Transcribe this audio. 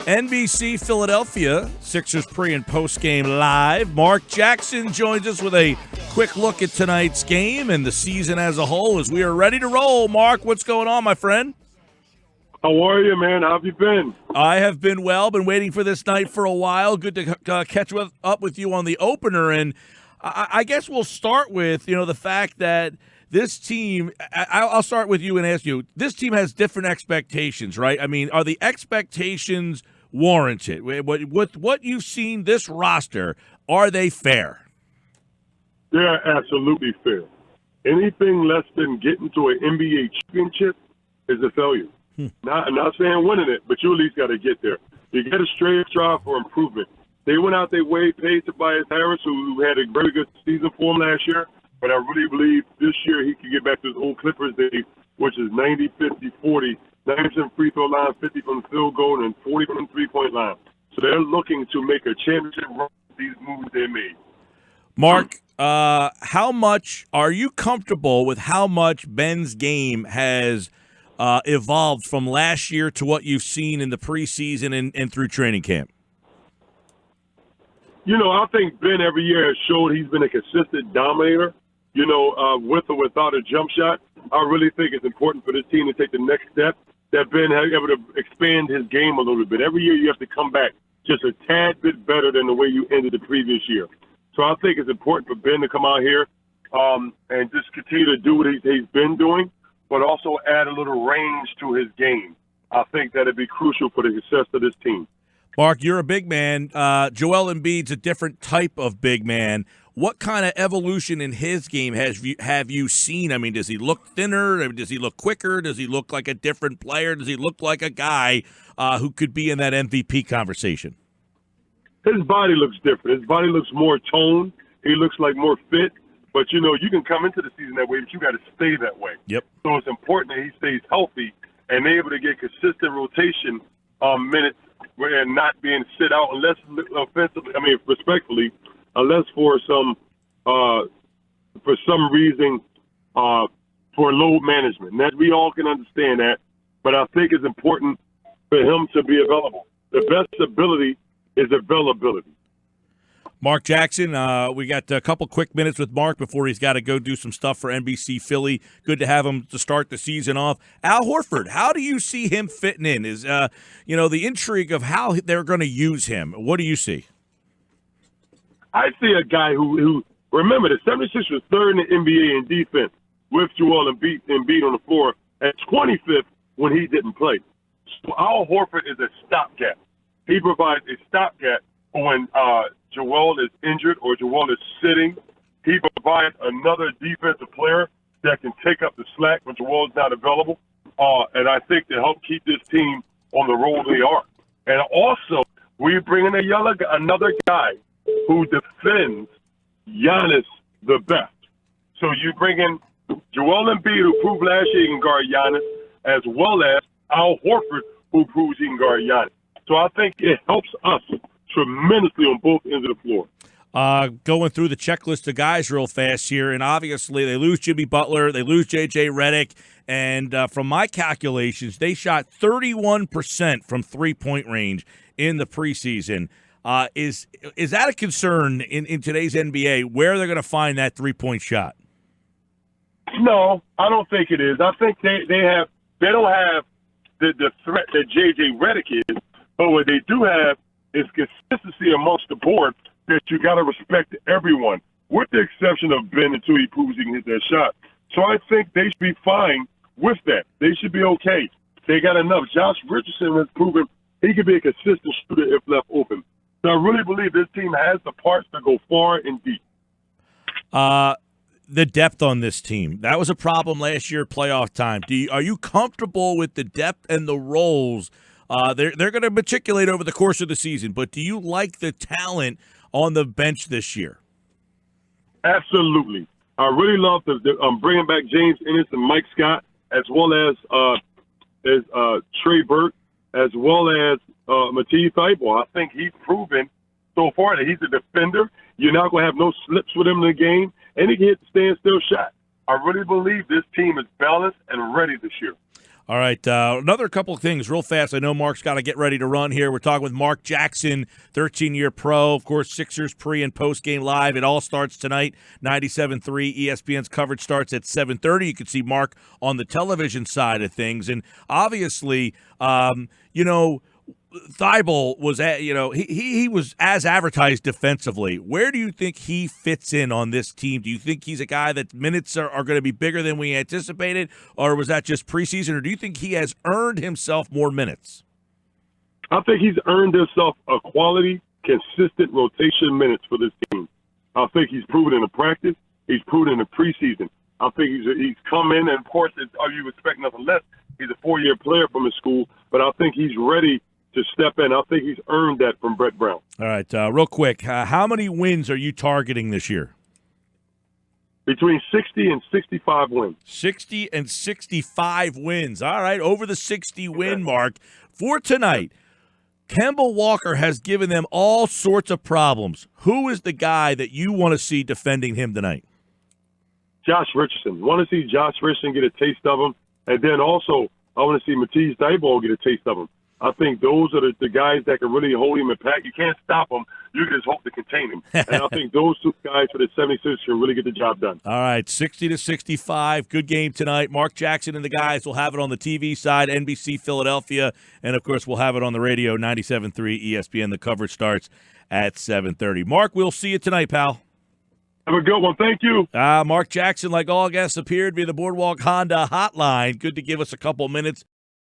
NBC Philadelphia, Sixers pre- and post-game live. Marc Jackson joins us with a quick look at tonight's game and the season as a whole as we are ready to roll. Marc, what's going on, my friend? How are you, man? How have you been? I have been well. Been waiting for this night for a while. Good to catch up with you on the opener. And I guess we'll start with, the fact that this team, I'll start with you and ask you, this team has different expectations, right? I mean, are the expectations warranted? With what you've seen, this roster, are they fair? They're absolutely fair. Anything less than getting to an NBA championship is a failure. I'm not saying winning it, but you at least got to get there. You get a straight strive for improvement. They went out their way, paid Tobias Harris, who had a very good season for him last year, but I really believe this year he can get back to his old Clippers days, which is 90, 50, 40, 90% free throw line, 50 from the field goal, and 40 from the three-point line. So they're looking to make a championship run with these moves they made. Marc, how much are you comfortable with how much Ben's game has evolved from last year to what you've seen in the preseason and through training camp? I think Ben every year has showed he's been a consistent dominator, with or without a jump shot. I really think it's important for this team to take the next step, that Ben has able to expand his game a little bit. Every year you have to come back just a tad bit better than the way you ended the previous year. So I think it's important for Ben to come out here and just continue to do what he's been doing, but also add a little range to his game. I think that would be crucial for the success of this team. Marc, you're a big man. Joel Embiid's a different type of big man. What kind of evolution in his game have you seen? I mean, does he look thinner? I mean, does he look quicker? Does he look like a different player? Does he look like a guy who could be in that MVP conversation? His body looks different. His body looks more toned. He looks like more fit. But, you can come into the season that way, but you got to stay that way. Yep. So it's important that he stays healthy and able to get consistent rotation minutes and not being sit out unless respectfully, unless for some reason for load management. And that we all can understand that, but I think it's important for him to be available. The best ability is availability. Marc Jackson, we got a couple quick minutes with Marc before he's got to go do some stuff for NBC Philly. Good to have him to start the season off. Al Horford, how do you see him fitting in? Is the intrigue of how they're going to use him? What do you see? I see a guy who remember, the 76ers were third in the NBA in defense with Joel Embiid on the floor at 25th when he didn't play. So Al Horford is a stopgap. He provides a stopgap when Joel is injured or Joel is sitting. He provides another defensive player that can take up the slack when Joel is not available. And I think to help keep this team on the road they are. And also, we bring in another guy who defends Giannis the best. So you bring in Joel Embiid, who proved last year he can guard Giannis, as well as Al Horford, who proves he can guard Giannis. So I think it helps us tremendously on both ends of the floor. Going through the checklist of guys real fast here, and obviously they lose Jimmy Butler, they lose J.J. Redick, and from my calculations, they shot 31% from three-point range in the preseason. Is that a concern in today's NBA, where they're going to find that three-point shot? No, I don't think it is. I think they don't have the threat that J.J. Redick is, but what they do have is consistency amongst the board that you got to respect everyone, with the exception of Ben until he proves he can hit that shot. So I think they should be fine with that. They should be okay. They got enough. Josh Richardson has proven he can be a consistent shooter if left open. So I really believe this team has the parts to go far and deep. The depth on this team, that was a problem last year playoff time. Are you comfortable with the depth and the roles? They're going to matriculate over the course of the season, but do you like the talent on the bench this year? Absolutely. I really love bringing back James Ennis and Mike Scott, as well as Trey Burke, as well as Matisse Thybulle. I think he's proven so far that he's a defender. You're not going to have no slips with him in the game, and he can hit the standstill shot. I really believe this team is balanced and ready this year. All right, another couple of things real fast. I know Mark's got to get ready to run here. We're talking with Marc Jackson, 13-year pro. Of course, Sixers pre- and post-game live. It all starts tonight, 97.3. ESPN's coverage starts at 7:30. You can see Mark on the television side of things. And obviously, Thibault was he was as advertised defensively. Where do you think he fits in on this team? Do you think he's a guy that minutes are going to be bigger than we anticipated, or was that just preseason, or do you think he has earned himself more minutes? I think he's earned himself a quality, consistent rotation minutes for this team. I think he's proven in the practice. He's proven in the preseason. I think he's come in, and of course, are you expecting nothing less? He's a 4-year player from his school, but I think he's ready to step in. I think he's earned that from Brett Brown. All right, real quick, how many wins are you targeting this year? Between 60 and 65 wins. 60 and 65 wins. All right, over the 60-win mark for tonight. Kemba Walker has given them all sorts of problems. Who is the guy that you want to see defending him tonight? Josh Richardson. Want to see Josh Richardson get a taste of him. And then also, I want to see Matisse Thybulle get a taste of him. I think those are the guys that can really hold him in pack. You can't stop him. You can just hope to contain him. And I think those two guys for the 76ers can really get the job done. All right, 60 to 65. Good game tonight. Marc Jackson and the guys will have it on the TV side, NBC Philadelphia. And, of course, we'll have it on the radio, 97.3 ESPN. The coverage starts at 7:30. Mark, we'll see you tonight, pal. Have a good one. Thank you. Marc Jackson, like all guests, appeared via the Boardwalk Honda hotline. Good to give us a couple minutes.